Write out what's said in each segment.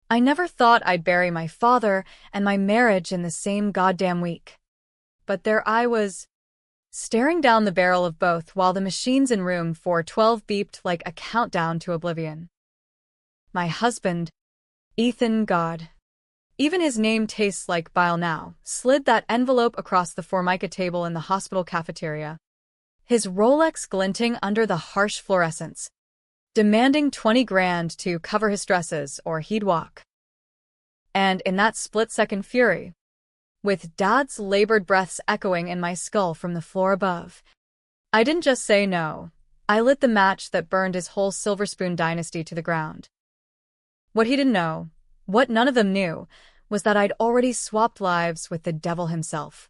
I never thought I'd bury my father and my marriage in the same goddamn week. But there I was, staring down the barrel of both while the machines in room 412 beeped like a countdown to oblivion. My husband, Ethan God, even his name tastes like bile now, slid that envelope across the Formica table in the hospital cafeteria, his Rolex glinting under the harsh fluorescence, demanding 20 grand to cover his stresses or he'd walk. And in that split-second fury, with Dad's labored breaths echoing in my skull from the floor above, I didn't just say no. I lit the match that burned his whole Silver Spoon dynasty to the ground. What he didn't know, what none of them knew, was that I'd already swapped lives with the devil himself.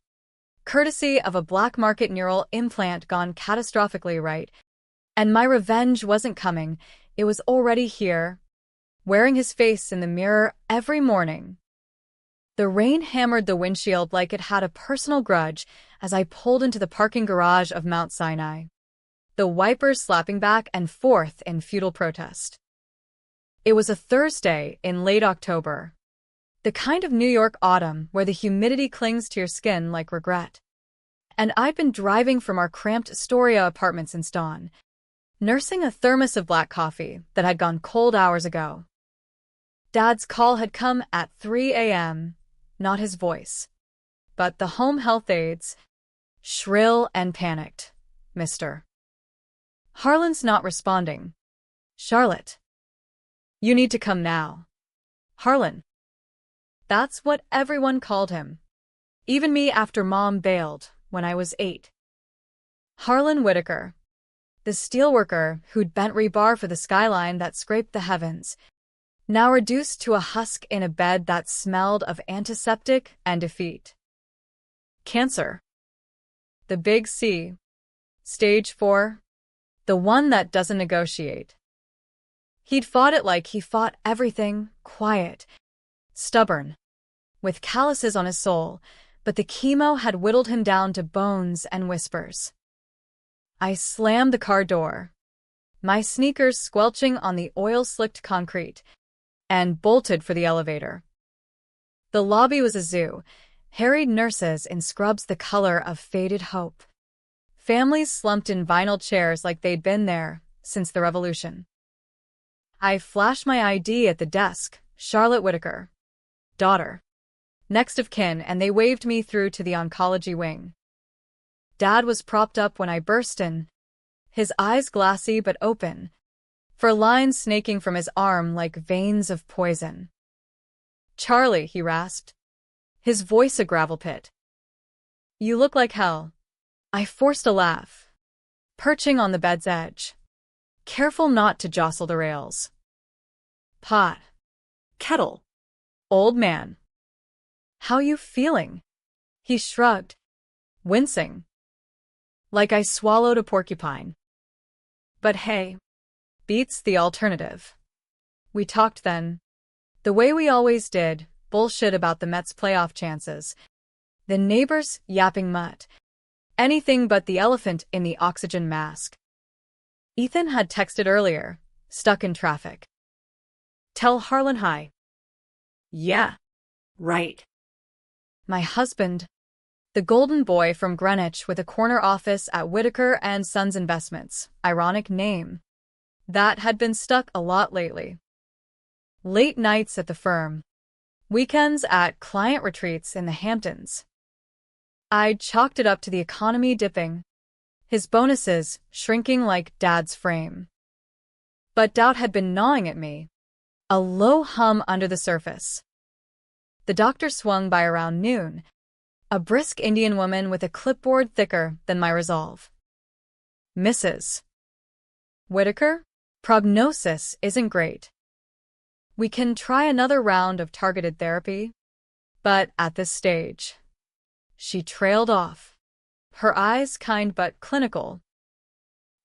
Courtesy of a black market neural implant gone catastrophically right, and my revenge wasn't coming, it was already here, wearing his face in the mirror every morning. The rain hammered the windshield like it had a personal grudge as I pulled into the parking garage of Mount Sinai, the wipers slapping back and forth in futile protest. It was a Thursday in late October, the kind of New York autumn where the humidity clings to your skin like regret. And I'd been driving from our cramped Astoria apartments in Staunton, nursing a thermos of black coffee that had gone cold hours ago. Dad's call had come at 3 a.m., not his voice, but the home health aides, shrill and panicked. Mr. Harlan's not responding. Charlotte. You need to come now. Harlan. That's what everyone called him. Even me after Mom bailed when I was 8. Harlan Whitaker, the steelworker who'd bent rebar for the skyline that scraped the heavens, now reduced to a husk in a bed that smelled of antiseptic and defeat. Cancer. The big C. Stage 4. The one that doesn't negotiate. He'd fought it like he fought everything, quiet, stubborn, with calluses on his soul, but the chemo had whittled him down to bones and whispers. I slammed the car door, my sneakers squelching on the oil-slicked concrete, and bolted for the elevator. The lobby was a zoo, harried nurses in scrubs the color of faded hope. Families slumped in vinyl chairs like they'd been there since the Revolution. I flashed my ID at the desk, Charlotte Whitaker, daughter, next of kin, and they waved me through to the oncology wing. Dad was propped up when I burst in, his eyes glassy but open, for lines snaking from his arm like veins of poison. Charlie, he rasped, his voice a gravel pit. You look like hell. I forced a laugh, perching on the bed's edge, careful not to jostle the rails. Pot. Kettle. Old man. How you feeling? He shrugged, wincing, like I swallowed a porcupine. But hey, beats the alternative. We talked then, the way we always did, bullshit about the Mets' playoff chances, the neighbors yapping mutt, anything but the elephant in the oxygen mask. Ethan had texted earlier, stuck in traffic. Tell Harlan hi. Yeah, right. My husband, the golden boy from Greenwich with a corner office at Whitaker and Sons Investments, ironic name, that had been stuck a lot lately. Late nights at the firm, weekends at client retreats in the Hamptons. I'd chalked it up to the economy dipping, his bonuses shrinking like Dad's frame. But doubt had been gnawing at me, a low hum under the surface. The doctor swung by around noon, a brisk Indian woman with a clipboard thicker than my resolve. Mrs. Whitaker, prognosis isn't great. We can try another round of targeted therapy, but at this stage. She trailed off, her eyes kind but clinical.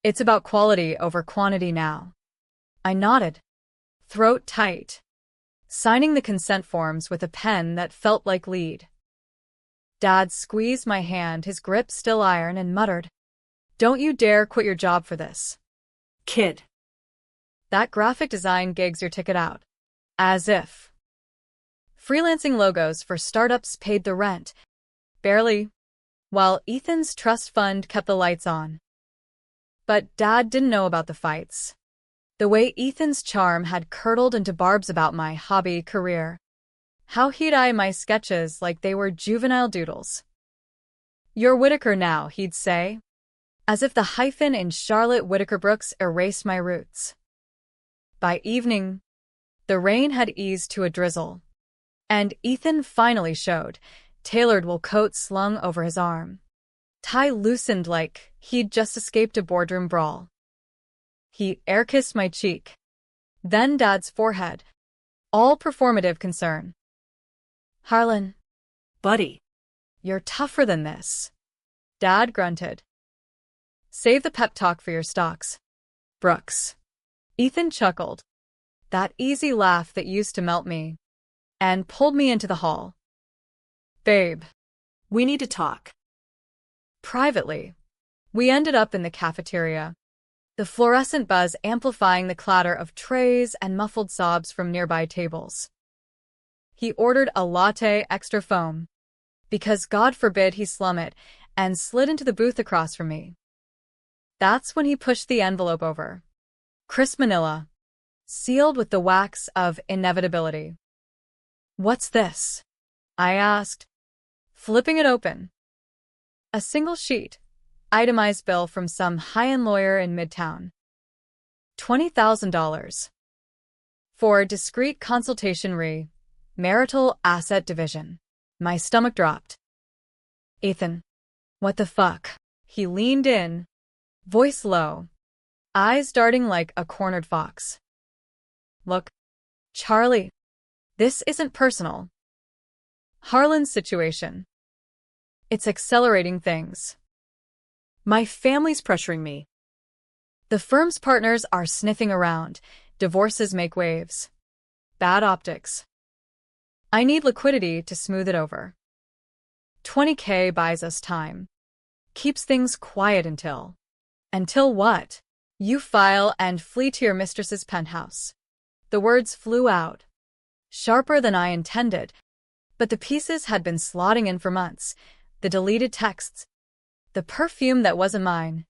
It's about quality over quantity now. I nodded, throat tight, signing the consent forms with a pen that felt like lead. Dad squeezed my hand, his grip still iron, and muttered, Don't you dare quit your job for this. Kid. That graphic design gig's your ticket out. As if. Freelancing logos for startups paid the rent. Barely. While Ethan's trust fund kept the lights on. But Dad didn't know about the fights. The way Ethan's charm had curdled into barbs about my hobby career. How he'd eye my sketches like they were juvenile doodles. "You're Whitaker now," he'd say, as if the hyphen in Charlotte Whitaker Brooks erased my roots. By evening, the rain had eased to a drizzle, and Ethan finally showed, tailored wool coat slung over his arm. Tie loosened like he'd just escaped a boardroom brawl. He air-kissed my cheek, then Dad's forehead, all performative concern. "Harlan, Buddy, you're tougher than this," Dad grunted. "Save the pep talk for your stocks, Brooks." Ethan chuckled, that easy laugh that used to melt me, and pulled me into the hall. "Babe, we need to talk." Privately, we ended up in the cafeteria, the fluorescent buzz amplifying the clatter of trays and muffled sobs from nearby tables. He ordered a latte extra foam, because God forbid he slum it, and slid into the booth across from me. That's when he pushed the envelope over. Crisp manila, sealed with the wax of inevitability. "What's this?" I asked, flipping it open. A single sheet, itemized bill from some high-end lawyer in Midtown. $20,000. For discreet consultation marital asset division. My stomach dropped. "Ethan, what the fuck?" He leaned in, voice low, eyes darting like a cornered fox. "Look, Charlie, this isn't personal. Harlan's situation. It's accelerating things. My family's pressuring me. The firm's partners are sniffing around. Divorces make waves. Bad optics. I need liquidity to smooth it over. $20K buys us time. Keeps things quiet until... Until what? You file and flee to your mistress's penthouse." The words flew out, sharper than I intended, but the pieces had been slotting in for months. The deleted texts, the perfume that wasn't mine,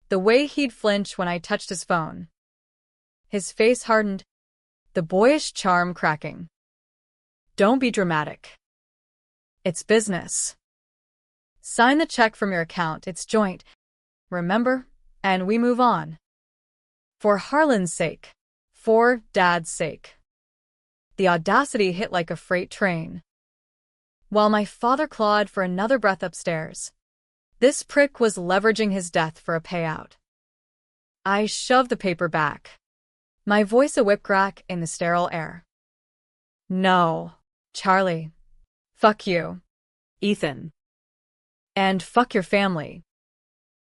the way he'd flinch when I touched his phone. His face hardened, the boyish charm cracking. "Don't be dramatic. It's business. Sign the check from your account, it's joint. Remember? And we move on. For Harlan's sake. For Dad's sake." The audacity hit like a freight train. While my father clawed for another breath upstairs, this prick was leveraging his death for a payout. I shoved the paper back, my voice a whip crack in the sterile air. "No, Charlie. Fuck you, Ethan. and fuck your family.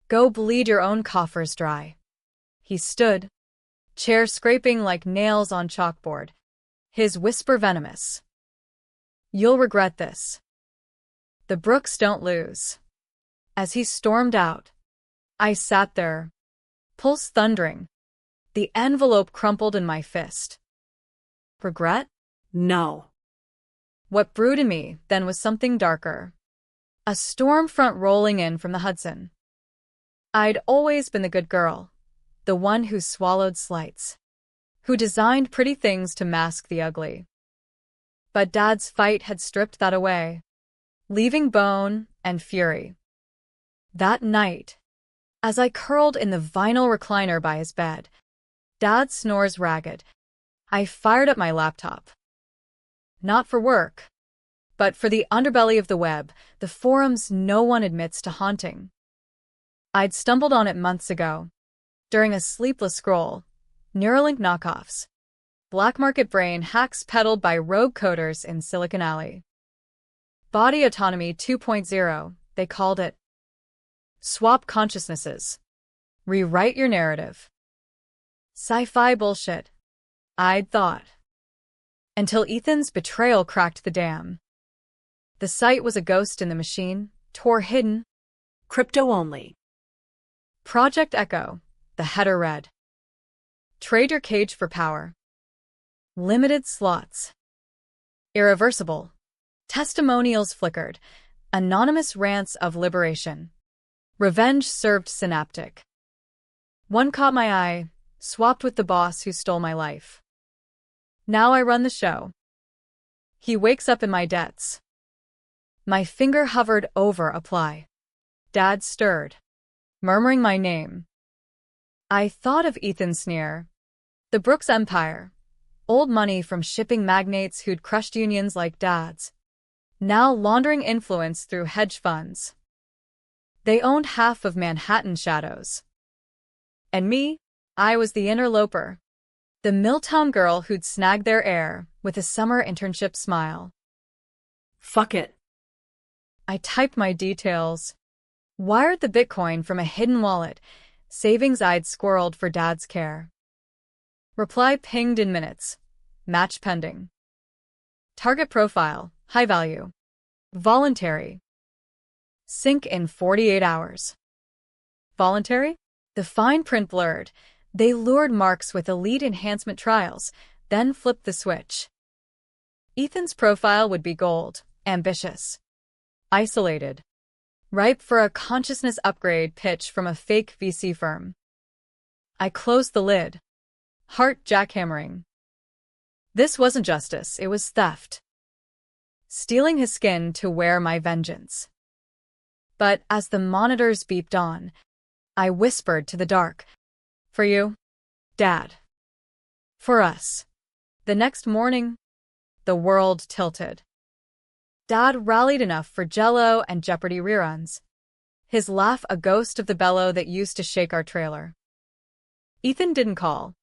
Go bleed your own coffers dry." He stood, chair scraping like nails on chalkboard, his whisper venomous. "You'll regret this. The Brooks don't lose." As he stormed out, I sat there, pulse thundering, the envelope crumpled in my fist. Regret? No. What brewed in me then was something darker. A storm front rolling in from the Hudson. I'd always been the good girl, the one who swallowed slights, who designed pretty things to mask the ugly. But Dad's fight had stripped that away, leaving bone and fury. That night, as I curled in the vinyl recliner by his bed, Dad snores ragged, I fired up my laptop. Not for work, but for the underbelly of the web, the forums no one admits to haunting. I'd stumbled on it months ago, during a sleepless scroll, Neuralink knockoffs, black market brain hacks peddled by rogue coders in Silicon Alley. Body autonomy 2.0, they called it. Swap consciousnesses. Rewrite your narrative. Sci-fi bullshit, I'd thought. Until Ethan's betrayal cracked the dam. The site was a ghost in the machine, Tor hidden. Crypto only. Project Echo, the header read. Trade your cage for power. Limited slots. Irreversible. Testimonials flickered. Anonymous rants of liberation. Revenge served synaptic. One caught my eye, swapped with the boss who stole my life. Now I run the show. He wakes up in my debts. My finger hovered over apply. Dad stirred, murmuring my name. I thought of Ethan's sneer. The Brooks Empire. Old money from shipping magnates who'd crushed unions like Dad's. Now laundering influence through hedge funds. They owned half of Manhattan shadows. And me, I was the interloper. The Milltown girl who'd snagged their heir with a summer internship smile. Fuck it. I typed my details. Wired the Bitcoin from a hidden wallet, savings I'd squirreled for Dad's care. Reply pinged in minutes. Match pending. Target profile, high value. Voluntary. Sync in 48 hours. Voluntary? The fine print blurred. They lured marks with elite enhancement trials, then flipped the switch. Ethan's profile would be gold, ambitious. Isolated. Ripe for a consciousness upgrade pitch from a fake VC firm. I closed the lid. Heart jackhammering. This wasn't justice, it was theft. Stealing his skin to wear my vengeance. But as the monitors beeped on, I whispered to the dark, "For you, Dad. For us." The next morning, the world tilted. Dad rallied enough for Jell-O and Jeopardy reruns. His laugh a ghost of the bellow that used to shake our trailer. Ethan didn't call.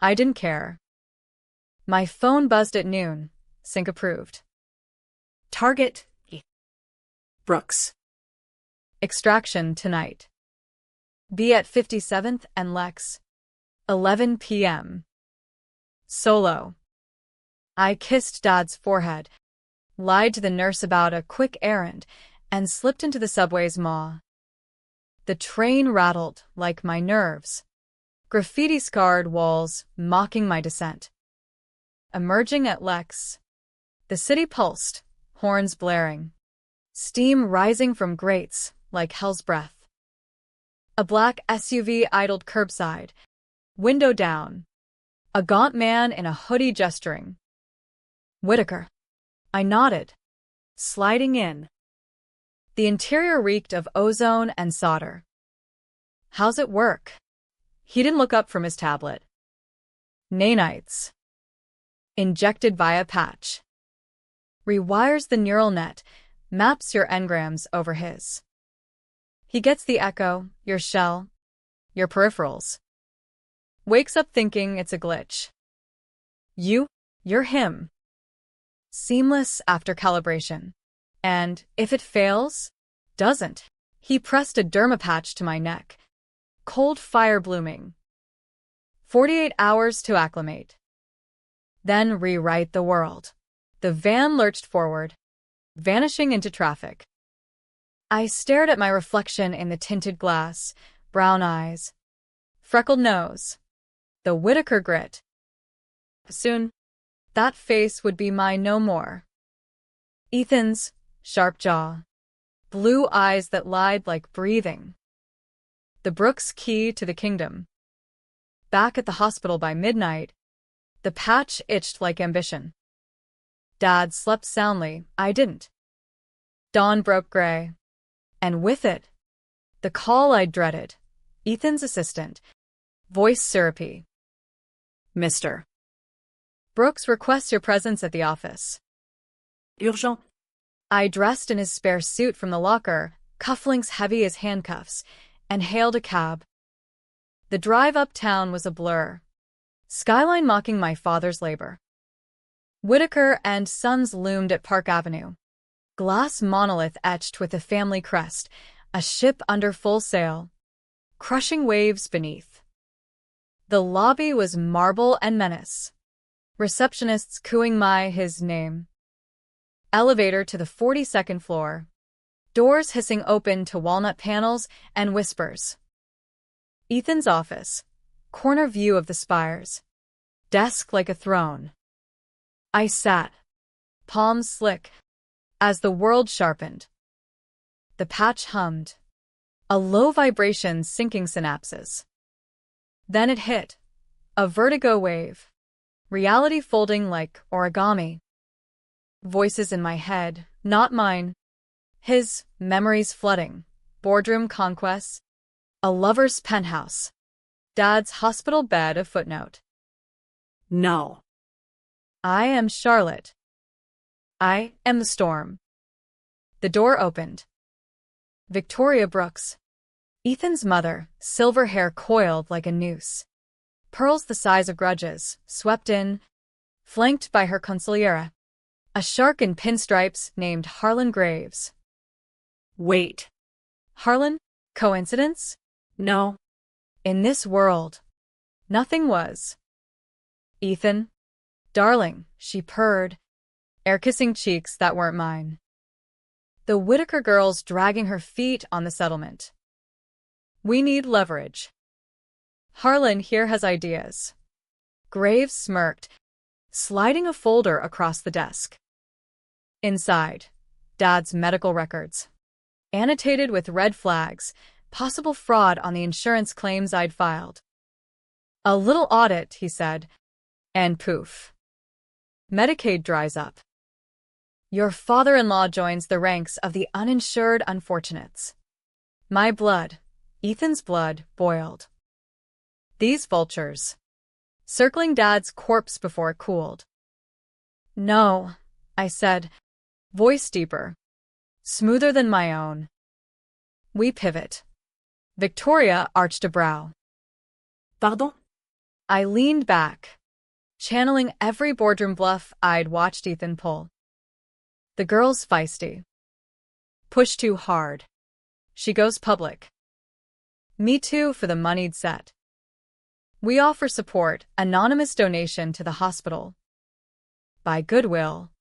I didn't care. My phone buzzed at noon. Sync approved. Target. Brooks. Extraction tonight. Be at 57th and Lex. 11 p.m. Solo. I kissed Dad's forehead, lied to the nurse about a quick errand, and slipped into the subway's maw. The train rattled like my nerves. Graffiti-scarred walls mocking my descent. Emerging at Lex. The city pulsed, horns blaring. Steam rising from grates like hell's breath. A black SUV idled curbside, window down. A gaunt man in a hoodie gesturing. Whitaker. I nodded, sliding in. The interior reeked of ozone and solder. How's it work? He didn't look up from his tablet. Nanites. Injected via patch. Rewires the neural net, maps your engrams over his. He gets the echo, your shell, your peripherals. Wakes up thinking it's a glitch. You're him. Seamless after calibration. And if it fails, doesn't. He pressed a derma patch to my neck. Cold fire blooming. 48 hours to acclimate. Then rewrite the world. The van lurched forward, vanishing into traffic. I stared at my reflection in the tinted glass, brown eyes, freckled nose, the Whitaker grit. Soon, that face would be mine no more. Ethan's sharp jaw, blue eyes that lied like breathing. The Brooks key to the kingdom. Back at the hospital by midnight, the patch itched like ambition. Dad slept soundly, I didn't. Dawn broke gray. And with it, the call I dreaded, Ethan's assistant, voice syrupy. Mr. Brooks requests your presence at the office. Urgent. I dressed in his spare suit from the locker, cufflinks heavy as handcuffs, and hailed a cab. The drive uptown was a blur. Skyline mocking my father's labor. Whitaker and Sons loomed at Park Avenue. Glass monolith etched with a family crest, a ship under full sail. Crushing waves beneath. The lobby was marble and menace. Receptionists cooing his name. Elevator to the 42nd floor. Doors hissing open to walnut panels and whispers. Ethan's office. Corner view of the spires. Desk like a throne. I sat, palms slick, as the world sharpened. The patch hummed, a low vibration syncing synapses. Then it hit, a vertigo wave, reality folding like origami. Voices in my head, not mine. His, memories flooding, boardroom conquests, a lover's penthouse, Dad's hospital bed. A footnote. No. I am Charlotte. I am the storm. The door opened. Victoria Brooks, Ethan's mother, silver hair coiled like a noose. Pearls the size of grudges, swept in, flanked by her consigliere, a shark in pinstripes named Harlan Graves. Wait. Harlan? Coincidence? No. In this world, nothing was. Ethan? Darling, she purred, air-kissing cheeks that weren't mine. The Whitaker girls dragging her feet on the settlement. We need leverage. Harlan here has ideas. Graves smirked, sliding a folder across the desk. Inside, Dad's medical records. Annotated with red flags, possible fraud on the insurance claims I'd filed. A little audit, he said, and poof. Medicaid dries up. Your father-in-law joins the ranks of the uninsured unfortunates. My blood, Ethan's blood, boiled. These vultures. Circling Dad's corpse before it cooled. No, I said, voice deeper, smoother than my own. We pivot. Victoria arched a brow. Pardon? I leaned back, channeling every boardroom bluff I'd watched Ethan pull. The girl's feisty. Push too hard. She goes public. Me too for the moneyed set. We offer support, anonymous donation to the hospital. By goodwill.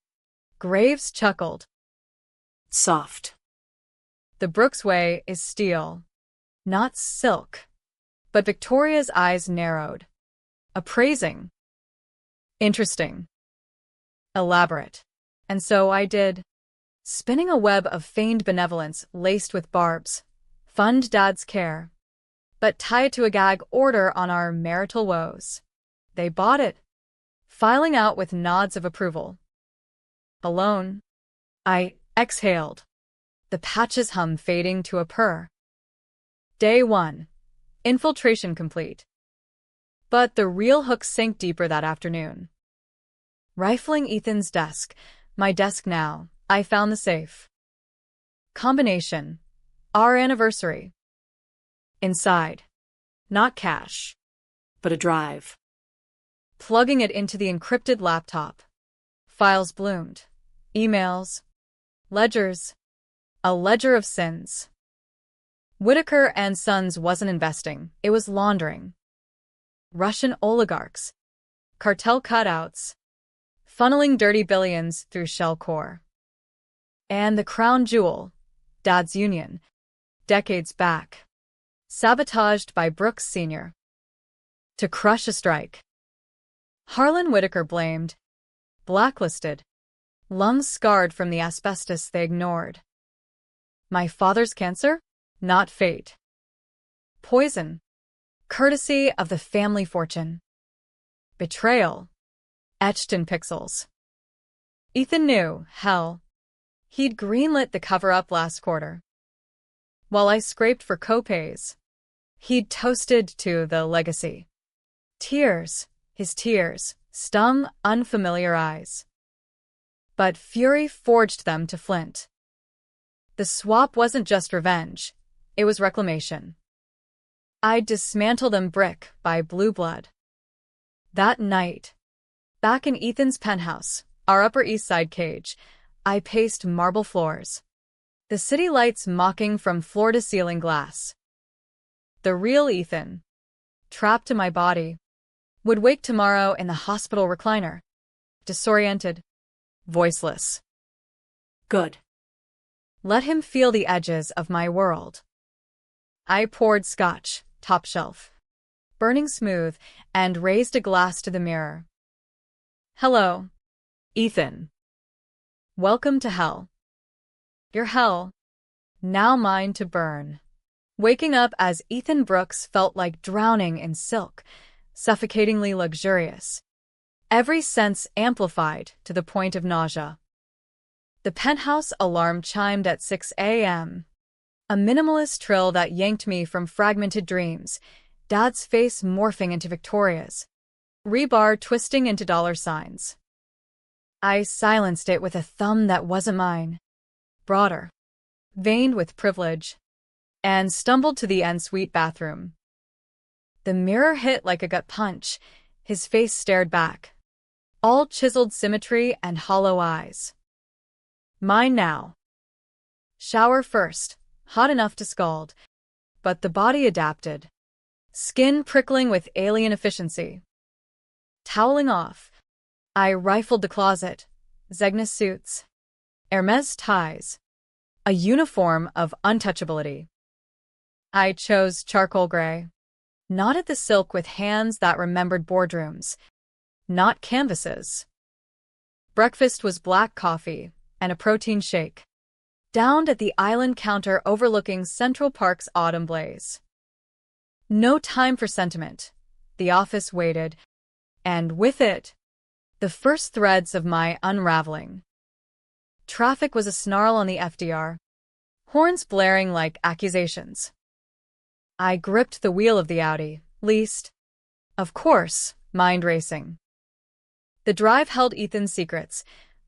Graves chuckled. Soft. The Brooks way is steel, not silk. But Victoria's eyes narrowed. Appraising. Interesting. Elaborate. And so I did. Spinning a web of feigned benevolence laced with barbs. Fund Dad's care. But tie it to a gag order on our marital woes. They bought it. Filing out with nods of approval. Alone. I exhaled. The patch's hum fading to a purr. Day 1. Infiltration complete. But the real hook sank deeper that afternoon. Rifling Ethan's desk, my desk now, I found the safe. Combination. Our anniversary. Inside. Not cash. But a drive. Plugging it into the encrypted laptop. Files bloomed. Emails. Ledgers. A ledger of sins. Whitaker and Sons wasn't investing, it was laundering. Russian oligarchs. Cartel cutouts. Funneling dirty billions through shell core. And the crown jewel, Dad's union, decades back. Sabotaged by Brooks Sr. To crush a strike. Harlan Whitaker blamed. Blacklisted. Lungs scarred from the asbestos they ignored. My father's cancer? Not fate. Poison. Courtesy of the family fortune. Betrayal. Etched in pixels. Ethan knew, hell. He'd greenlit the cover-up last quarter. While I scraped for copays, he'd toasted to the legacy. Tears, his tears, stung unfamiliar eyes. But fury forged them to flint. The swap wasn't just revenge, it was reclamation. I'd dismantle them brick by blue blood. That night, back in Ethan's penthouse, our Upper East Side cage, I paced marble floors. The city lights mocking from floor-to-ceiling glass. The real Ethan, trapped in my body, would wake tomorrow in the hospital recliner, disoriented, voiceless. Good. Let him feel the edges of my world. I poured scotch, top shelf, burning smooth, and raised a glass to the mirror. Hello, Ethan. Welcome to hell. Your hell, now mine to burn. Waking up as Ethan Brooks felt like drowning in silk, suffocatingly luxurious. Every sense amplified to the point of nausea. The penthouse alarm chimed at 6 a.m. A minimalist trill that yanked me from fragmented dreams, Dad's face morphing into Victoria's, rebar twisting into dollar signs. I silenced it with a thumb that wasn't mine, broader, veined with privilege, and stumbled to the ensuite bathroom. The mirror hit like a gut punch. His face stared back, all chiseled symmetry and hollow eyes. Mine now. Shower first, hot enough to scald, but the body adapted, skin prickling with alien efficiency. Toweling off, I rifled the closet, Zegna suits, Hermes ties, a uniform of untouchability. I chose charcoal gray, knotted the silk with hands that remembered boardrooms, not canvases. Breakfast was black coffee and a protein shake, downed at the island counter overlooking Central Park's autumn blaze. No time for sentiment. The office waited, and with it, the first threads of my unraveling. Traffic was a snarl on the FDR, horns blaring like accusations. I gripped the wheel of the Audi, leased. Of course, mind racing. The drive held Ethan's secrets,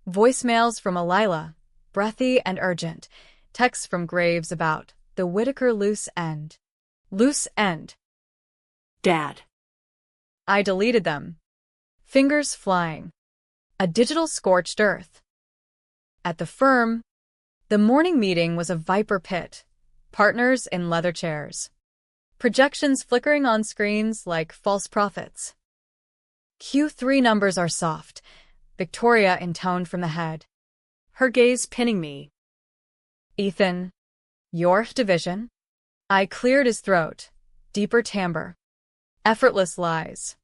voicemails from Elila, breathy and urgent, texts from Graves about the Whitaker loose end. Loose end. Dad. I deleted them, fingers flying. A digital scorched earth. At the firm, the morning meeting was a viper pit, partners in leather chairs, projections flickering on screens like false prophets. Q3 numbers are soft, Victoria intoned from the head, her gaze pinning me. Ethan, your division? I cleared his throat, deeper timbre, effortless lies.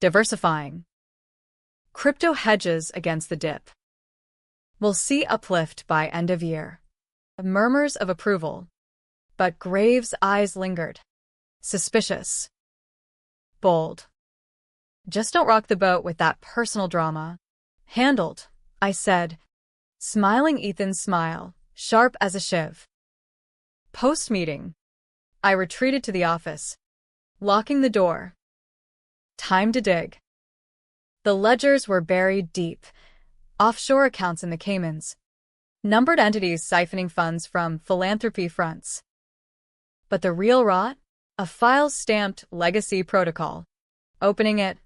Diversifying. Crypto hedges against the dip. We'll see uplift by end of year. Murmurs of approval. But Graves' eyes lingered. Suspicious. Bold. Just don't rock the boat with that personal drama. Handled, I said, smiling Ethan's smile, sharp as a shiv. Post-meeting, I retreated to the office, locking the door. Time to dig. The ledgers were buried deep, offshore accounts in the Caymans, numbered entities siphoning funds from philanthropy fronts. But the real rot? A file-stamped legacy protocol. Opening it,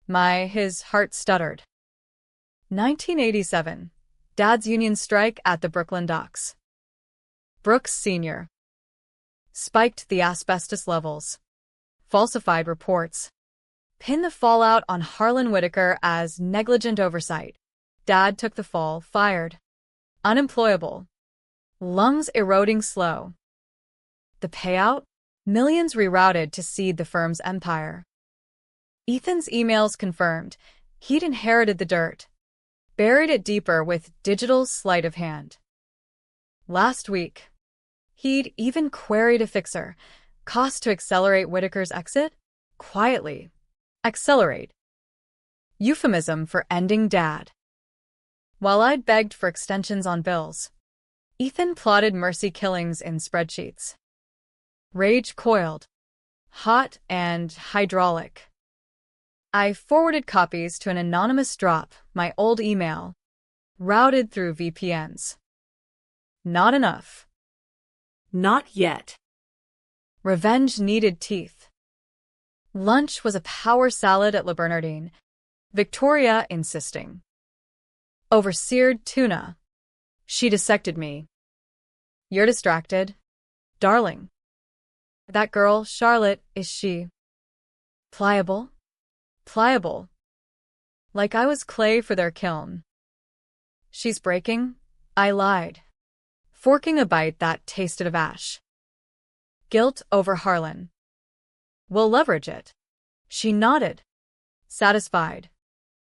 his heart stuttered. 1987. Dad's union strike at the Brooklyn docks. Brooks Sr. Spiked the asbestos levels. Falsified reports. Pinned the fallout on Harlan Whitaker as negligent oversight. Dad took the fall, fired. Unemployable. Lungs eroding slow. The payout? Millions rerouted to seed the firm's empire. Ethan's emails confirmed he'd inherited the dirt, buried it deeper with digital sleight of hand. Last week, he'd even queried a fixer, cost to accelerate Whitaker's exit? Quietly. Accelerate. Euphemism for ending Dad. While I'd begged for extensions on bills, Ethan plotted mercy killings in spreadsheets. Rage coiled, hot and hydraulic. I forwarded copies to an anonymous drop, my old email, routed through VPNs. Not enough. Not yet. Revenge needed teeth. Lunch was a power salad at Le Bernardine, Victoria insisting. Over seared tuna. She dissected me. You're distracted, darling. That girl, Charlotte, is she? Pliable? Pliable. Like I was clay for their kiln. She's breaking? I lied, forking a bite that tasted of ash. Guilt over Harlan. We'll leverage it. She nodded, satisfied,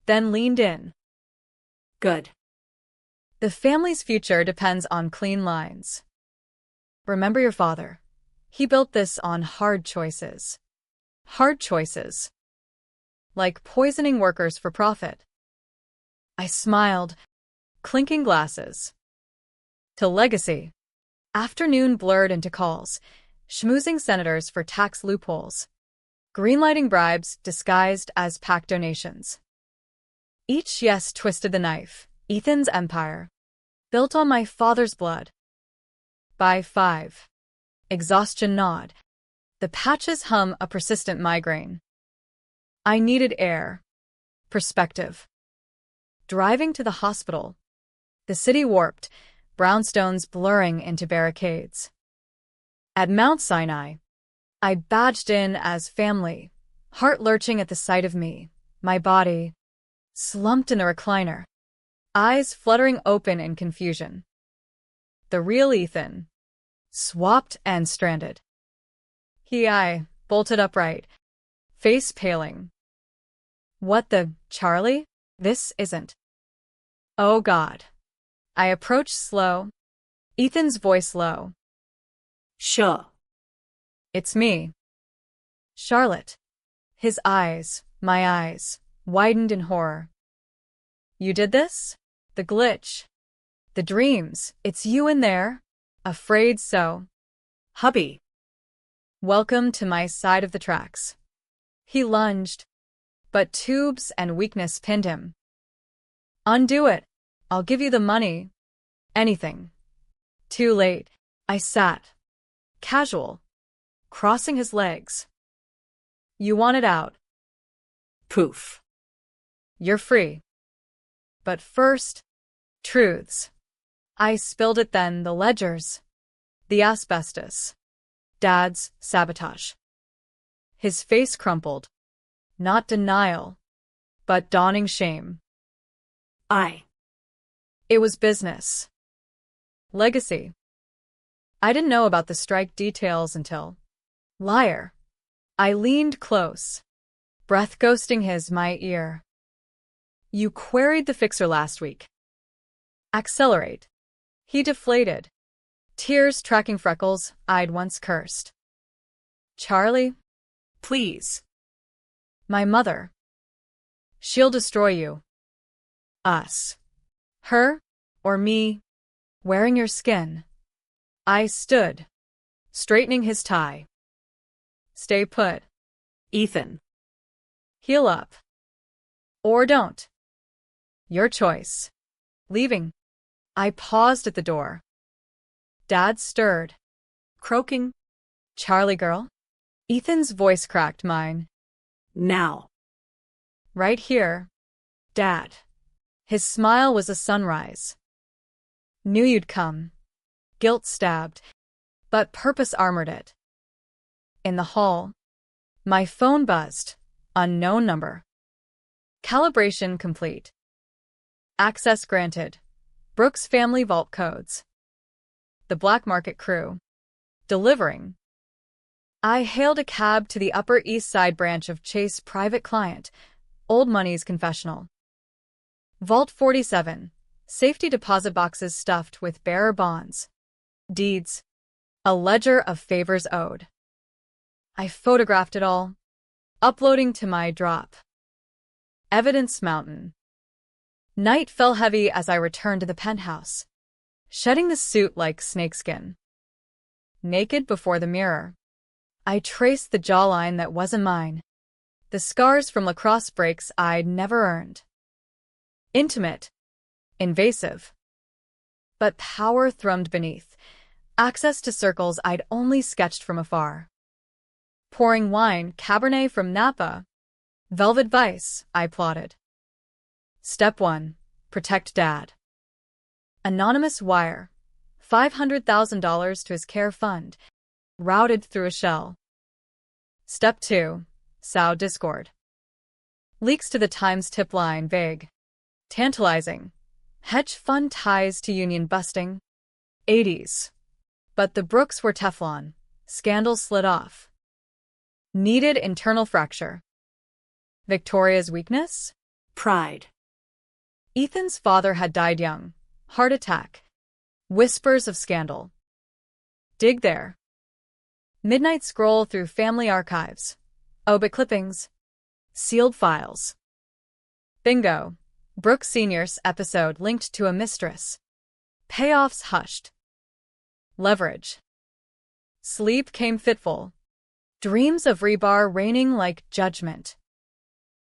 then leaned in. Good. The family's future depends on clean lines. Remember your father. He built this on hard choices. Hard choices. Like poisoning workers for profit. I smiled, clinking glasses. To legacy. Afternoon blurred into calls, schmoozing senators for tax loopholes, greenlighting bribes disguised as PAC donations. Each yes twisted the knife. Ethan's empire, built on my father's blood. By 5. Exhaustion gnawed. The patches hum a persistent migraine. I needed air. Perspective. Driving to the hospital. The city warped, brownstones blurring into barricades. At Mount Sinai, I badged in as family, heart lurching at the sight of me, my body slumped in the recliner, eyes fluttering open in confusion. The real Ethan, swapped and stranded. I bolted upright, face paling. What the, Charlie? This isn't. Oh God. I approached slow, Ethan's voice low. Sure. It's me. Charlotte. His eyes, my eyes, widened in horror. You did this? The glitch. The dreams, it's you in there? Afraid so. Hubby. Welcome to my side of the tracks. He lunged, but tubes and weakness pinned him. Undo it. I'll give you the money. Anything. Too late. I sat. Casual. Crossing his legs. You want it out. Poof. You're free. But first, truths. I spilled it then, the ledgers. The asbestos. Dad's sabotage. His face crumpled. Not denial, but dawning shame. It was business. Legacy. I didn't know about the strike details until... Liar. I leaned close, breath ghosting my ear. You queried the fixer last week. Accelerate. He deflated, tears tracking freckles I'd once cursed. Charlie? Please. My mother. She'll destroy you. Us. Her, or me, wearing your skin. I stood, straightening his tie. Stay put. Ethan. Heal up. Or don't. Your choice. Leaving. I paused at the door. Dad stirred. Croaking. Charlie girl? Ethan's voice cracked mine. Now. Right here. Dad. His smile was a sunrise. Knew you'd come. Guilt stabbed, but purpose armored it. In the hall, my phone buzzed. Unknown number. Calibration complete. Access granted. Brooks family vault codes. The black market crew. Delivering. I hailed a cab to the Upper East Side branch of Chase Private Client, Old Money's confessional. Vault 47. Safety deposit boxes stuffed with bearer bonds. Deeds. A ledger of favors owed. I photographed it all, uploading to my drop. Evidence mountain. Night fell heavy as I returned to the penthouse, shedding the suit like snakeskin. Naked before the mirror, I traced the jawline that wasn't mine, the scars from lacrosse breaks I'd never earned. Intimate. Invasive. But power thrummed beneath, access to circles I'd only sketched from afar. Pouring wine, Cabernet from Napa. Velvet Vice, I plotted. Step 1. Protect Dad. Anonymous wire. $500,000 to his care fund. Routed through a shell. Step 2. Sow discord. Leaks to the Times tip line vague. Tantalizing. Hedge fund ties to union busting. 80s. But the Brooks were Teflon. Scandal slid off. Needed internal fracture. Victoria's weakness? Pride. Ethan's father had died young, Heart attack. Whispers of scandal. Dig there. Midnight scroll through family archives. Obit clippings. Sealed files. Bingo. Brooke Sr.'s episode linked to a mistress. Payoffs hushed. Leverage. Sleep came fitful. Dreams of rebar raining like judgment.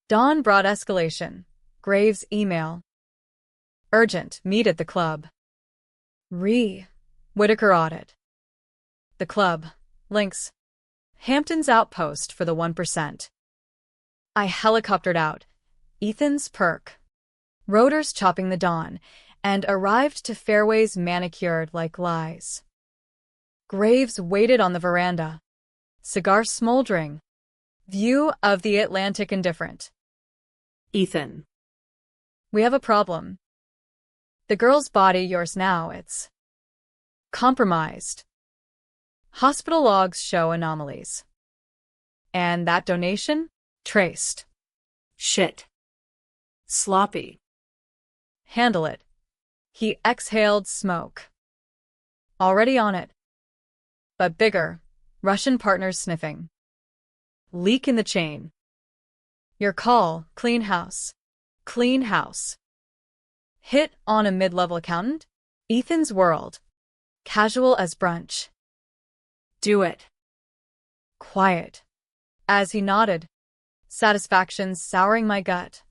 Dawn brought escalation. Graves' email. Urgent, meet at the club. Whitaker audit. The club. Links. Hampton's outpost for the 1%. I helicoptered out. Ethan's perk. Rotors chopping the dawn, and arrived to fairways manicured like lies. Graves waited on the veranda. Cigar smoldering. View of the Atlantic indifferent. Ethan. We have a problem. The girl's body, yours now, it's compromised. Hospital logs show anomalies. And that donation? Traced. Shit. Sloppy. Handle it. He exhaled smoke. Already on it. But bigger. Russian partners sniffing. Leak in the chain. Your call, clean house. Clean house. Hit on a mid-level accountant? Ethan's world. Casual as brunch. Do it. Quiet. As he nodded, satisfaction souring my gut,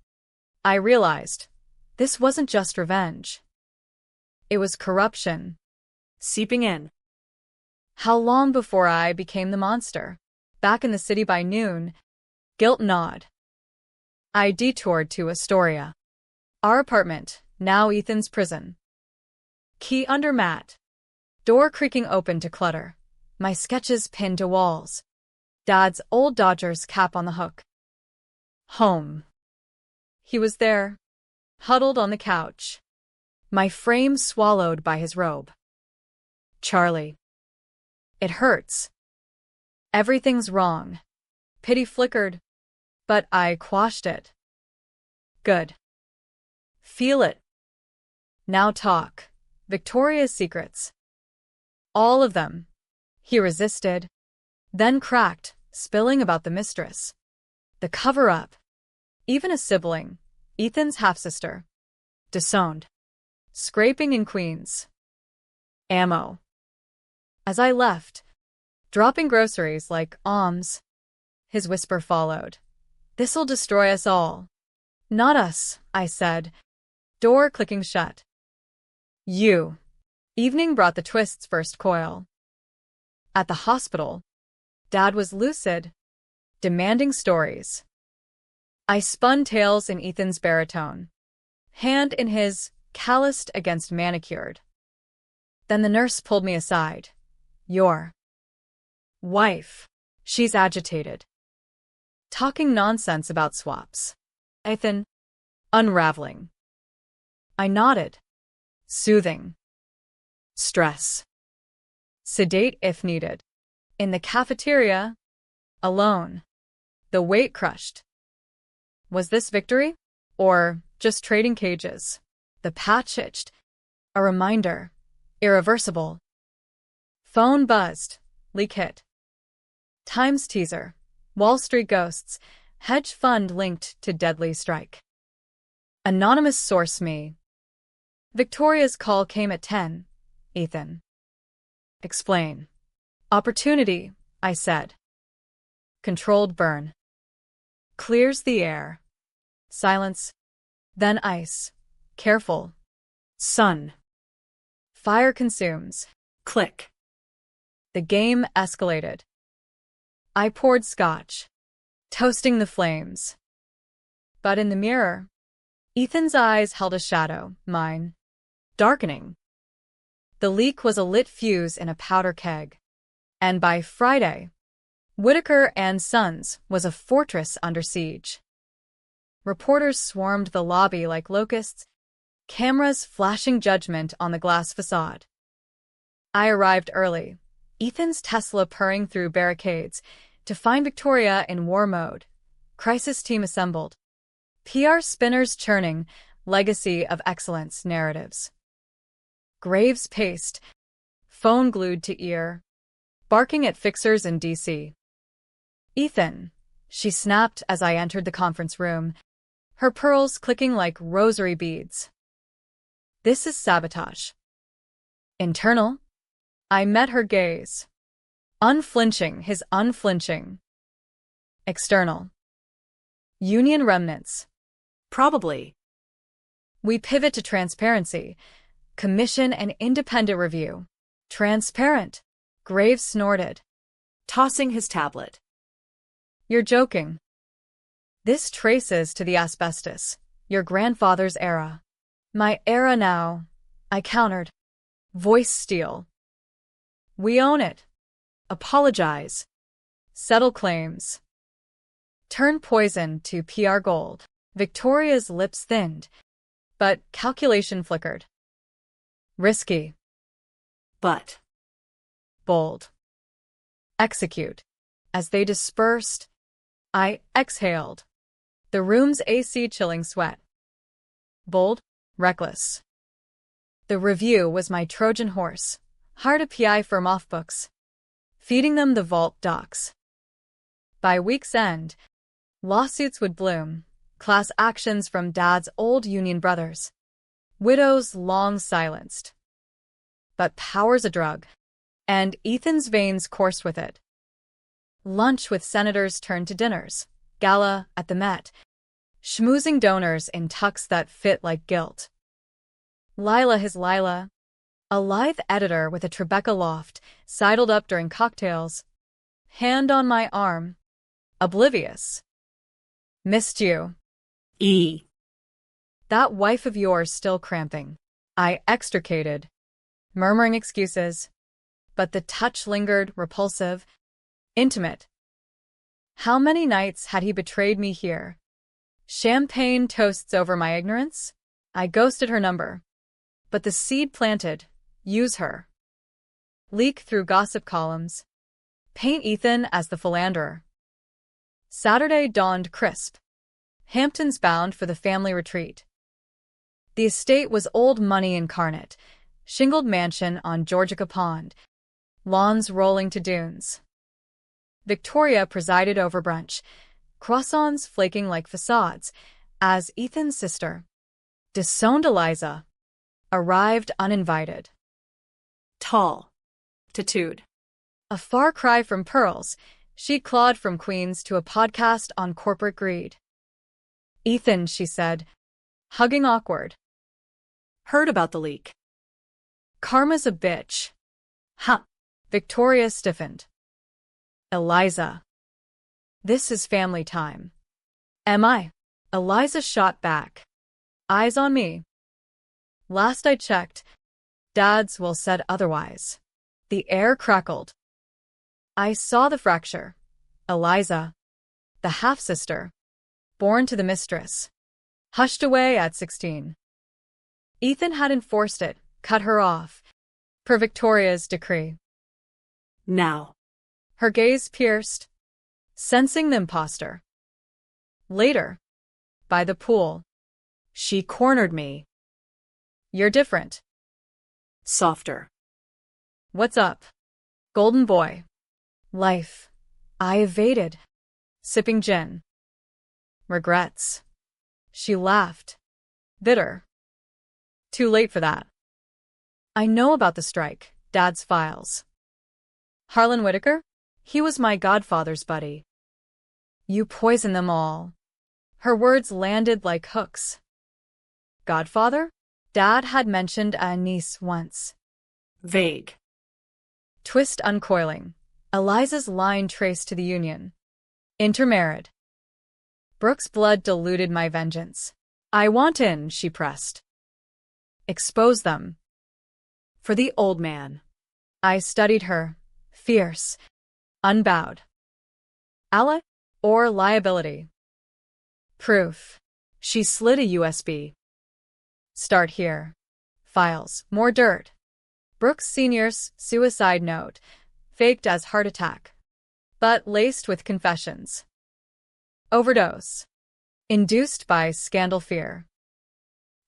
I realized this wasn't just revenge. It was corruption. Seeping in. How long before I became the monster? Back in the city by noon. Guilt gnawed. I detoured to Astoria. Our apartment, now Ethan's prison. Key under mat. Door creaking open to clutter. My sketches pinned to walls. Dad's old Dodgers cap on the hook. Home. He was there, huddled on the couch. My frame swallowed by his robe. Charlie. It hurts. Everything's wrong. Pity flickered, but I quashed it. Good. Feel it. Now talk. Victoria's secrets. All of them. He resisted, then cracked, spilling about the mistress. The cover-up. Even a sibling, Ethan's half-sister. Disowned. Scraping in Queens. Ammo. As I left, dropping groceries like alms, his whisper followed. This'll destroy us all. Not us, I said, door clicking shut. You. Evening brought the twist's first coil. At the hospital, Dad was lucid, demanding stories. I spun tales in Ethan's baritone, hand in his, calloused against manicured. Then the nurse pulled me aside. Your wife. She's agitated. Talking nonsense about swaps. Ethan. Unraveling. I nodded. Soothing. Stress. Sedate if needed. In the cafeteria. Alone. The weight crushed. Was this victory? Or just trading cages? The patch itched. A reminder. Irreversible. Phone buzzed. Leak hit. Times teaser. Wall Street ghosts. Hedge fund linked to deadly strike. Anonymous source me. Victoria's call came at 10. Ethan. Explain. Opportunity, I said. Controlled burn. Clears the air. Silence. Then ice. Careful. Sun. Fire consumes. Click. The game escalated. I poured scotch, toasting the flames. But in the mirror, Ethan's eyes held a shadow, mine, darkening. The leak was a lit fuse in a powder keg. And by Friday, Whitaker and Sons was a fortress under siege. Reporters swarmed the lobby like locusts, cameras flashing judgment on the glass facade. I arrived early, Ethan's Tesla purring through barricades, to find Victoria in war mode. Crisis team assembled. PR spinners churning, legacy of excellence narratives. Graves paced, phone glued to ear, barking at fixers in D.C. "Ethan," she snapped as I entered the conference room, her pearls clicking like rosary beads. "This is sabotage." "Internal?" I met her gaze. Unflinching, his unflinching. "External." "Union remnants." Probably. We pivot to transparency. Commission and independent review. "Transparent," Graves snorted, Tossing his tablet. "You're joking." "This traces to the asbestos, your grandfather's era." "My era now," I countered. Voice steel. "We own it." Apologize. "Settle claims." "Turn poison to PR gold." Victoria's lips thinned, but calculation flickered. "Risky." But. "Bold." "Execute." As they dispersed, I exhaled, the room's AC chilling sweat. Bold, reckless. The review was my Trojan horse, hired a PI firm off books, feeding them the vault docs. By week's end, lawsuits would bloom, class actions from Dad's old union brothers, widows long silenced. But power's a drug, and Ethan's veins coursed with it. Lunch with senators turned to dinners, gala at the Met, schmoozing donors in tucks that fit like guilt. Lila, his Lila, a lithe editor with a Tribeca loft, sidled up during cocktails, hand on my arm, oblivious. "Missed you." E. "That wife of yours still cramping." I extricated, murmuring excuses, but the touch lingered, repulsive, intimate. How many nights had he betrayed me here? Champagne toasts over my ignorance? I ghosted her number. But the seed planted, use her. Leak through gossip columns. Paint Ethan as the philanderer. Saturday dawned crisp. Hamptons bound for the family retreat. The estate was old money incarnate, shingled mansion on Georgica Pond, lawns rolling to dunes. Victoria presided over brunch, croissants flaking like facades, as Ethan's sister, disowned Eliza, arrived uninvited. Tall. Tattooed. A far cry from pearls, she clawed from Queens to a podcast on corporate greed. "Ethan," she said, hugging awkward. Heard about the leak. "Karma's a bitch." Huh. Victoria stiffened. "Eliza. This is family time." "Am I?" Eliza shot back. "Eyes on me." "Last I checked, Dad's will said otherwise." The air crackled. I saw the fracture. Eliza, the half-sister, born to the mistress, hushed away at 16. Ethan hadn't forced it, cut her off, per Victoria's decree. Now. Her gaze pierced, sensing the imposter. Later, by the pool, She cornered me. "You're different." Softer. "What's up?" "Golden boy." "Life." I evaded, sipping gin. "Regrets." She laughed, bitter. "Too late for that." "I know about the strike, Dad's files." "Harlan Whitaker? He was my godfather's buddy." "You poisoned them all." Her words landed like hooks. "Godfather?" Dad had mentioned a niece once. Vague. Twist uncoiling. Eliza's line traced to the union. Intermarried. Brooke's blood diluted my vengeance. "I want in," she pressed. "Expose them." For the old man. I studied her, fierce, unbowed. Ally or liability? Proof. She slid a USB. Start here. Files. More dirt. Brooks Sr.'s suicide note, faked as heart attack, but laced with confessions. Overdose. Induced by scandal fear.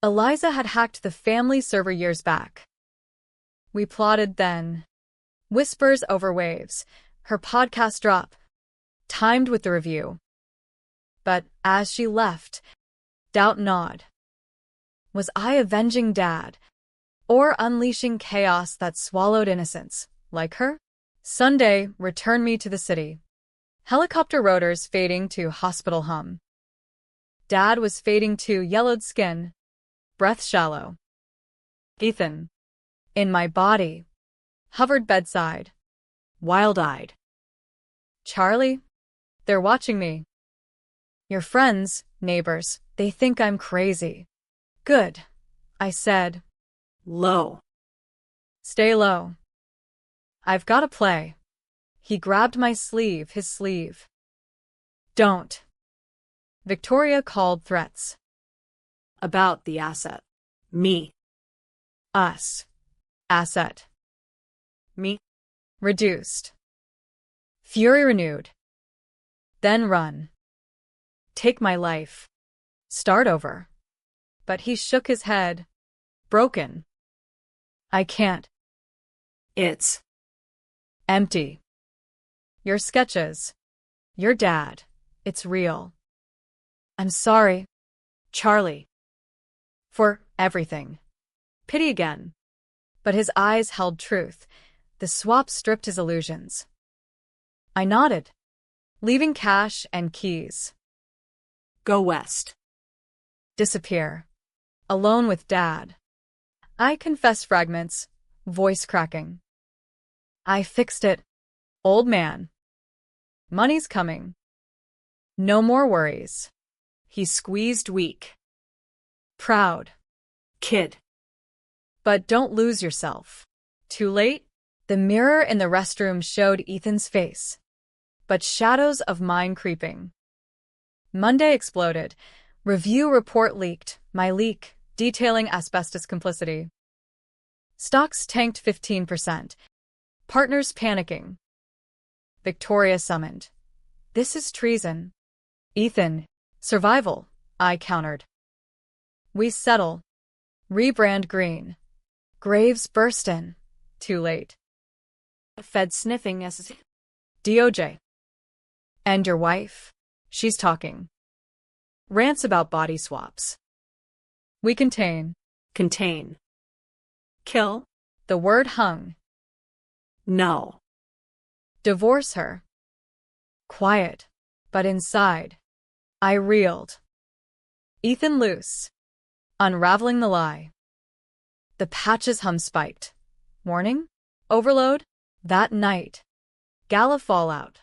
Eliza had hacked the family server years back. We plotted then. Whispers over waves. Her podcast drop. Timed with the review. But as she left, doubt gnawed. Was I avenging Dad? Or unleashing chaos that swallowed innocence, like her? Sunday returned me to the city. Helicopter rotors fading to hospital hum. Dad was fading to yellowed skin, breath shallow. Ethan, in my body, hovered bedside, wild-eyed. Charlie, they're watching me. Your friends, neighbors, they think I'm crazy. Good, I said. Low. Stay low. I've got to play. He grabbed my sleeve, his sleeve. Don't. Victoria called threats. About the asset. Me. Us. Asset. Me. Reduced. Fury renewed. Then run. Take my life. Start over. But he shook his head. Broken. I can't. It's empty. Your sketches. Your dad. It's real. I'm sorry, Charlie. For everything. Pity again. But his eyes held truth. The swap stripped his illusions. I nodded, leaving cash and keys. go west. Disappear. Alone with Dad. I confess fragments, voice cracking. I fixed it. Old man. Money's coming. No more worries. He squeezed weak. Proud. Kid. But don't lose yourself. Too late? The mirror in the restroom showed Ethan's face, but shadows of mine creeping. Monday exploded. Review report leaked. My leak, detailing asbestos complicity. Stocks tanked 15%. Partners panicking. Victoria summoned. This is treason. Ethan, survival, I countered. We settle. Rebrand green. Graves burst in. Too late. Fed sniffing as DOJ. And your wife? She's talking. Rants about body swaps. We contain. contain. Kill. The word hung. No. Divorce her. Quiet, but inside. I reeled. Ethan loose. Unraveling the lie. The patches hum spiked. Warning? Overload? That night. Gala fallout.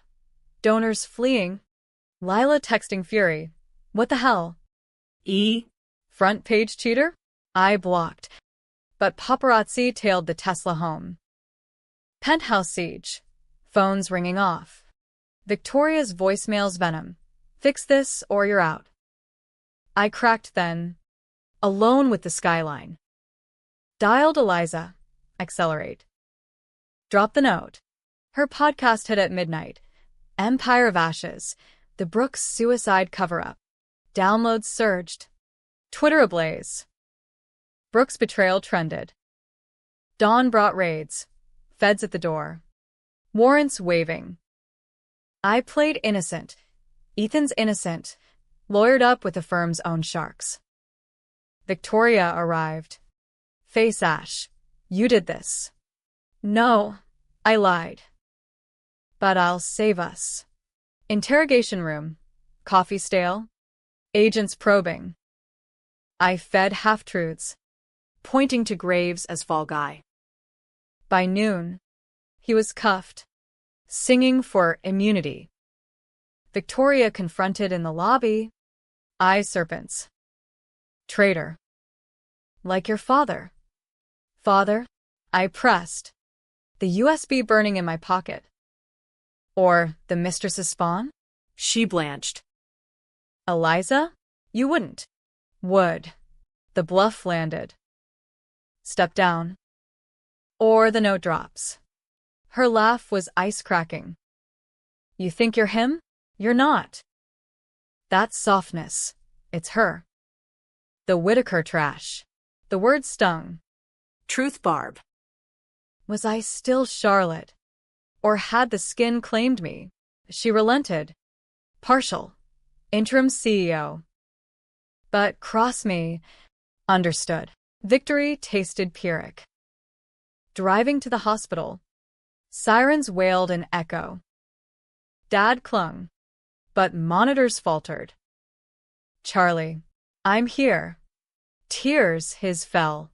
Donors fleeing. Lila texting fury. What the hell? E. Front page cheater? I blocked. But paparazzi tailed the Tesla home. Penthouse siege. Phones ringing off. Victoria's voicemail's venom. Fix this or you're out. I cracked then. Alone with the skyline. Dialed Eliza. Accelerate. Drop the note. Her podcast hit at midnight. Empire of Ashes. The Brooks suicide cover-up. Downloads surged. Twitter ablaze. Brooks' betrayal trended. Dawn brought raids. Feds at the door. Warrants waving. I played innocent. Ethan's innocent. Lawyered up with the firm's own sharks. Victoria arrived. Face ash. You did this. No, I lied. But I'll save us. Interrogation room. Coffee stale. Agents probing. I fed half-truths, pointing to Graves as fall guy. By noon, he was cuffed, singing for immunity. Victoria confronted in the lobby. Eye serpents. Traitor. Like your father. Father? I pressed. The USB burning in my pocket. Or the mistress's spawn? She blanched. Eliza? You wouldn't. Would. The bluff landed. Step down. Or the note drops. Her laugh was ice-cracking. You think you're him? You're not. That's softness. It's her. The Whitaker trash. The word stung. Truth barb. Was I still Charlotte? Or had the skin claimed me? She relented. Partial. Interim CEO. But cross me. Understood. Victory tasted Pyrrhic. Driving to the hospital. Sirens wailed in echo. Dad clung. But monitors faltered. Charlie. I'm here. Tears his fell.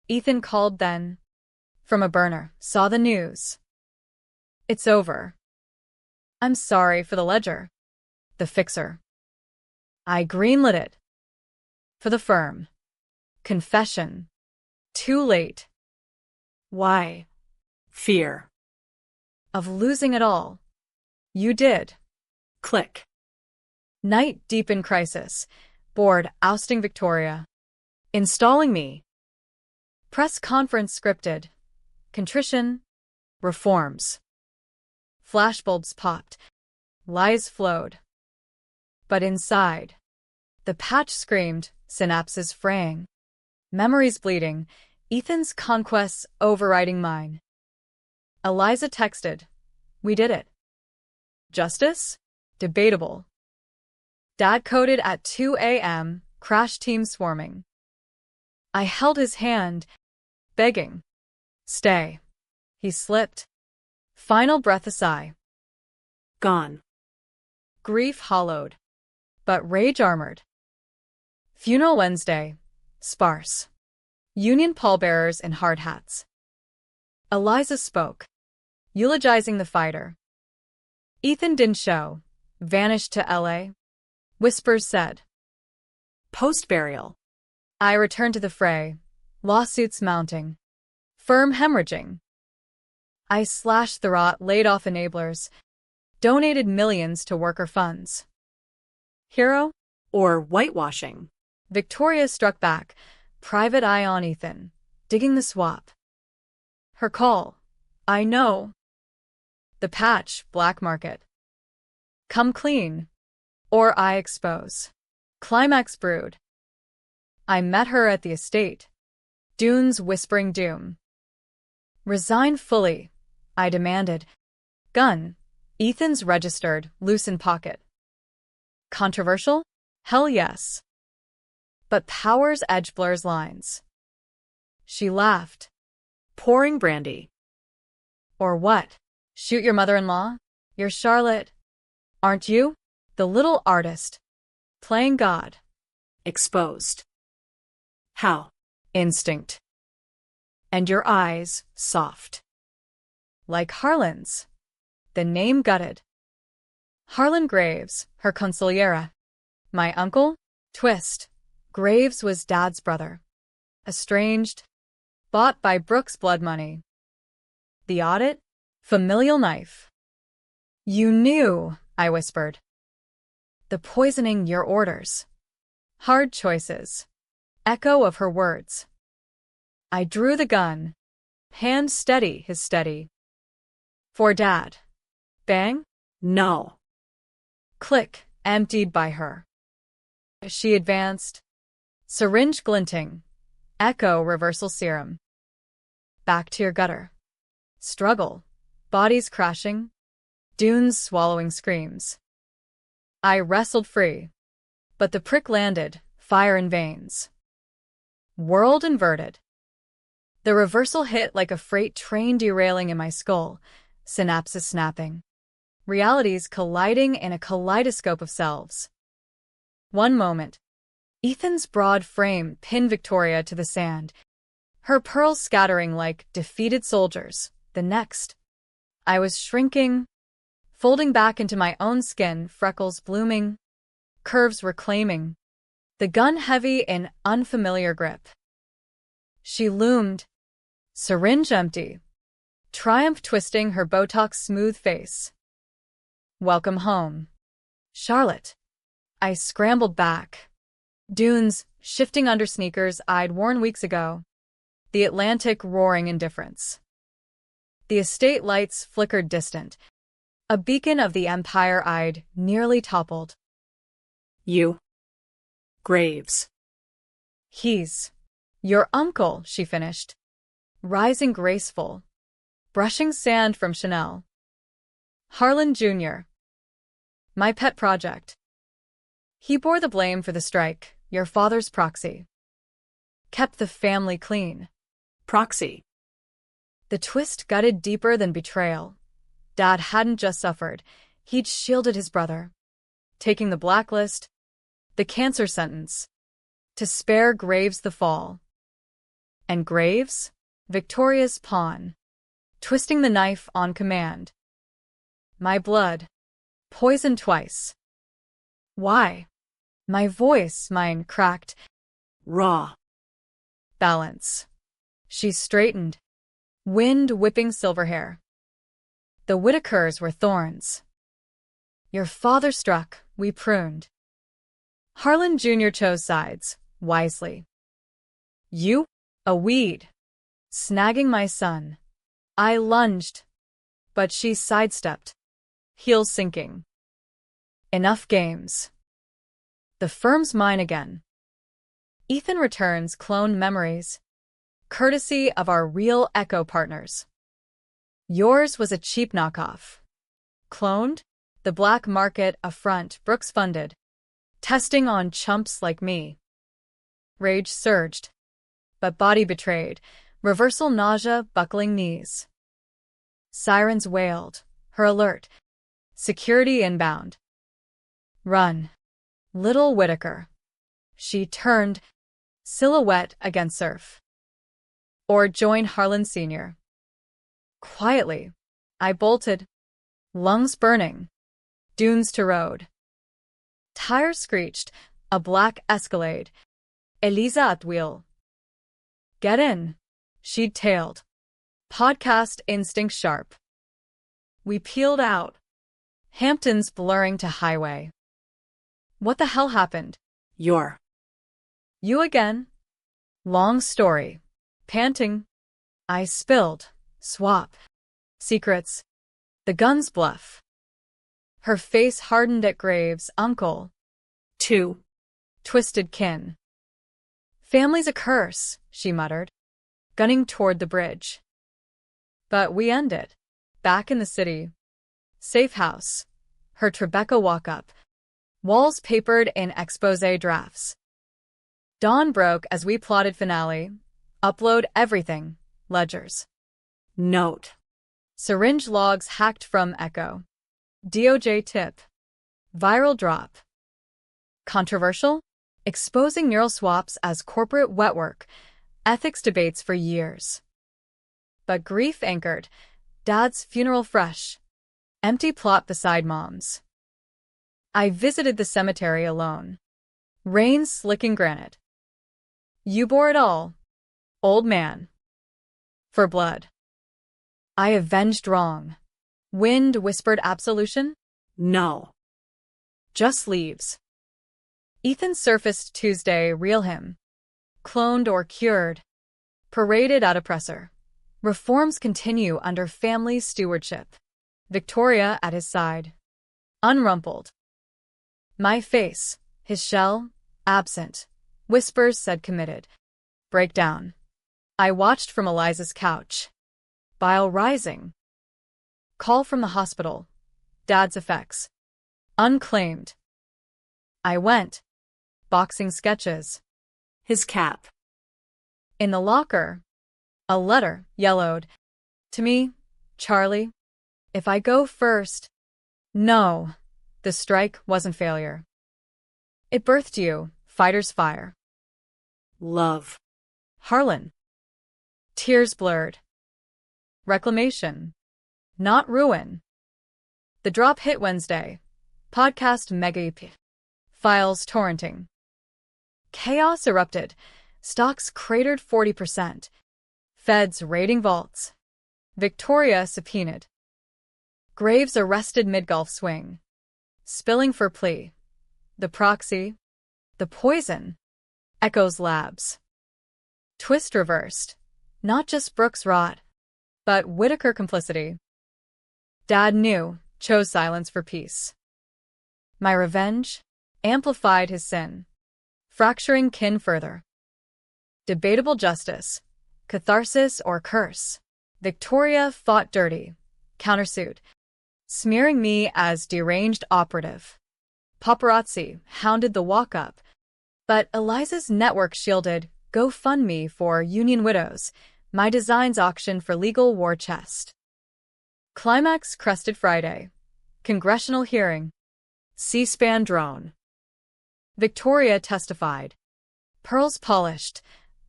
Ethan called then. From a burner, saw the news. It's over. I'm sorry for the ledger. The fixer. I greenlit it. For the firm. Confession. Too late. Why? Fear. Of losing it all. You did. Click. Night deep in crisis. Board ousting Victoria. Installing me. Press conference scripted. Contrition. Reforms. Flashbulbs popped. Lies flowed. But inside, the patch screamed, synapses fraying. Memories bleeding, Ethan's conquests overriding mine. Eliza texted, we did it. Justice? Debatable. Dad coded at 2 a.m., crash team swarming. I held his hand, begging. Stay. He slipped. Final breath a sigh. Gone. Grief hollowed, but rage armored. Funeral Wednesday. Sparse. Union pallbearers in hard hats. Eliza spoke, eulogizing the fighter. Ethan didn't show. Vanished to L.A. Whispers said. Post-burial. I returned to the fray. Lawsuits mounting. Firm hemorrhaging. I slashed the rot, laid off enablers. Donated millions to worker funds. Hero? Or whitewashing. Victoria struck back, private eye on Ethan, digging the swap. Her call. I know. The patch, black market. Come clean. Or I expose. Climax brewed. I met her at the estate. Dunes whispering doom. Resign fully, I demanded. Gun. Ethan's registered, loose in pocket. Controversial? Hell yes. But power's edge blurs lines. She laughed. Pouring brandy. Or what? Shoot your mother-in-law? You're Charlotte. Aren't you? The little artist. Playing God. Exposed. How? Instinct. And your eyes, soft. Like Harlan's. The name gutted. Harlan Graves, her consigliera. My uncle? Twist. Graves was Dad's brother. Estranged. Bought by Brooks' blood money. The audit? Familial knife. You knew, I whispered. The poisoning your orders. Hard choices. Echo of her words. I drew the gun. Hand steady, his steady. For Dad. Bang? No. Click, emptied by her. She advanced. Syringe glinting. Echo reversal serum. Back to your gutter. Struggle. Bodies crashing. Dunes swallowing screams. I wrestled free. But the prick landed, fire in veins. World inverted. The reversal hit like a freight train derailing in my skull, synapses snapping. Realities colliding in a kaleidoscope of selves. One moment. Ethan's broad frame pinned Victoria to the sand, her pearls scattering like defeated soldiers. The next. I was shrinking, folding back into my own skin, freckles blooming, curves reclaiming, the gun heavy in unfamiliar grip. She loomed, syringe empty, triumph twisting her Botox-smooth face. Welcome home, Charlotte. I scrambled back. Dunes, shifting under sneakers I'd worn weeks ago. The Atlantic roaring indifference. The estate lights flickered distant. A beacon of the empire I'd nearly toppled. You. Graves. He's your uncle, she finished. rising graceful, brushing sand from Chanel. Harlan Jr., my pet project. He bore the blame for the strike, your father's proxy. Kept the family clean. Proxy. The twist gutted deeper than betrayal. Dad hadn't just suffered, he'd shielded his brother. Taking the blacklist, the cancer sentence, to spare Graves the fall. And Graves? Victoria's pawn. Twisting the knife on command. My blood. Poisoned twice. Why? My voice, mine cracked. Raw. Balance. She straightened. Wind whipping silver hair. The Whitakers were thorns. Your father struck, we pruned. Harlan Jr. chose sides, wisely. You? A weed. Snagging my son. I lunged. But she sidestepped. Heels sinking. Enough games. The firm's mine again. Ethan returns clone memories, courtesy of our real Echo partners. Yours was a cheap knockoff. Cloned? The black market affront Brooks funded. Testing on chumps like me. Rage surged. But body betrayed. Reversal nausea, buckling knees. Sirens wailed. Her alert. Security inbound. Run. Little Whitaker. She turned, silhouette against surf. Or join Harlan Sr. Quietly, I bolted. Lungs burning. Dunes to road. Tires screeched, a black Escalade. Eliza at wheel. Get in. She'd tailed. Podcast instinct sharp. We peeled out. Hamptons blurring to highway. What the hell happened? Your. You again? Long story. Panting. I spilled. Swap. Secrets. The guns bluff. Her face hardened at Graves' uncle. Two. Twisted kin. Family's a curse, she muttered, gunning toward the bridge. But we end it. Back in the city. Safe house. Her Tribeca walk-up. Walls papered in expose drafts. Dawn broke as we plotted finale. Upload everything. Ledgers. Note. Syringe logs hacked from Echo. DOJ tip. Viral drop. Controversial? Exposing neural swaps as corporate wetwork. Ethics debates for years. But grief anchored. Dad's funeral fresh. Empty plot beside Mom's. I visited the cemetery alone. Rain slicking granite. You bore it all, old man. For blood. I avenged wrong. Wind whispered absolution? No. Just leaves. Ethan surfaced Tuesday, reel him. Cloned or cured. Paraded at oppressor. Reforms continue under family stewardship. Victoria at his side. Unrumpled. My face, his shell, absent. Whispers said committed. Breakdown. I watched from Eliza's couch. Bile rising. Call from the hospital. Dad's effects. Unclaimed. I went. Boxing sketches. His cap. In the locker. A letter, yellowed. To me, Charlie. If I go first. No. The strike wasn't failure. It birthed you, fighter's fire. Love. Harlan. Tears blurred. Reclamation. Not ruin. The drop hit Wednesday. Podcast mega EP. Files torrenting. Chaos erupted. Stocks cratered 40%. Feds raiding vaults. Victoria subpoenaed. Graves arrested mid-Gulf swing. Spilling for plea. The proxy. The poison. Echoes labs. Twist reversed. Not just Brooks' rot, but Whitaker complicity. Dad knew, chose silence for peace. My revenge amplified his sin, fracturing kin further. Debatable justice. Catharsis or curse. Victoria fought dirty. Countersued. Smearing me as deranged operative. Paparazzi hounded the walk-up. But Eliza's network shielded GoFundMe for Union Widows, my designs auction for legal war chest. Climax crested Friday. Congressional hearing. C-SPAN drone. Victoria testified. Pearls polished.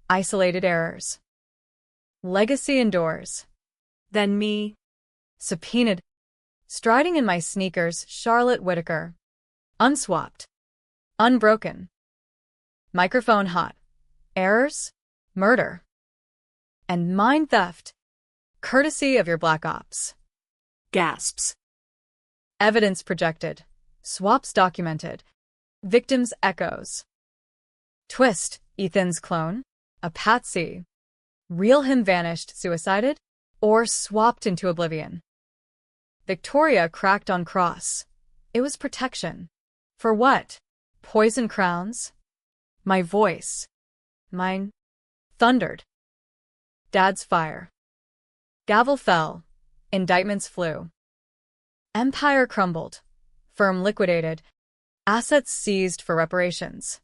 Isolated errors. Legacy endures. Then me. Subpoenaed. Striding in my sneakers, Charlotte Whitaker. Unswapped. Unbroken. Microphone hot. Errors? Murder. And mind theft. Courtesy of your black ops. Gasps. Evidence projected. Swaps documented. Victims echoes. Twist, Ethan's clone? A patsy. Real him vanished, suicided? Or swapped into oblivion? Victoria cracked on cross. It was protection. For what? Poison crowns? My voice. Mine. Thundered. Dad's fire. Gavel fell. Indictments flew. Empire crumbled. Firm liquidated. Assets seized for reparations.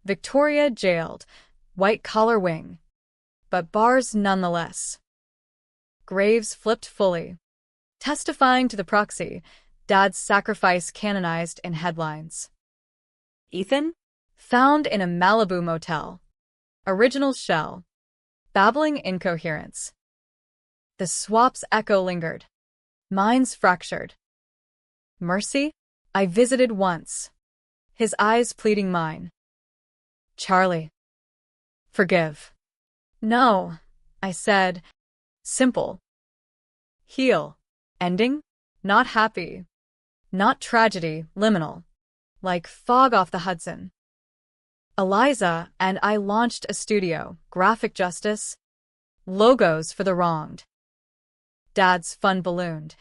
Victoria jailed. White-collar wing. But bars nonetheless. Graves flipped fully. Testifying to the proxy, Dad's sacrifice canonized in headlines. Ethan? Found in a Malibu motel. Original shell. Babbling incoherence. The swap's echo lingered. Minds fractured. Mercy? I visited once. His eyes pleading mine. Charlie. Forgive. No, I said. Simple. Heal. Ending? Not happy. Not tragedy, liminal. Like fog off the Hudson. Eliza and I launched a studio, graphic justice, logos for the wronged. Dad's fund ballooned.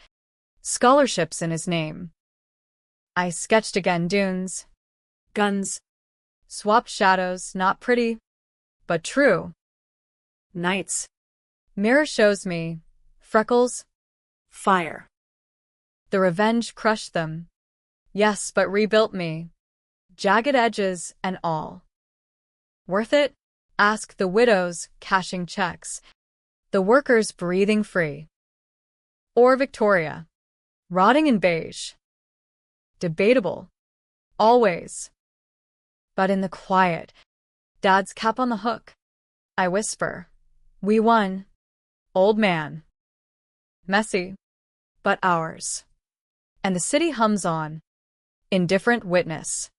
Scholarships in his name. I sketched again dunes. Guns. Swapped shadows, not pretty, but true. Nights. Mirror shows me. Freckles. Fire. The revenge crushed them. Yes, but rebuilt me. Jagged edges and all. Worth it? Ask the widows cashing checks. The workers breathing free. Or Victoria. Rotting in beige. Debatable. Always. But in the quiet, Dad's cap on the hook. I whisper. We won. Old man. Messy. But ours. And the city hums on. Indifferent witness.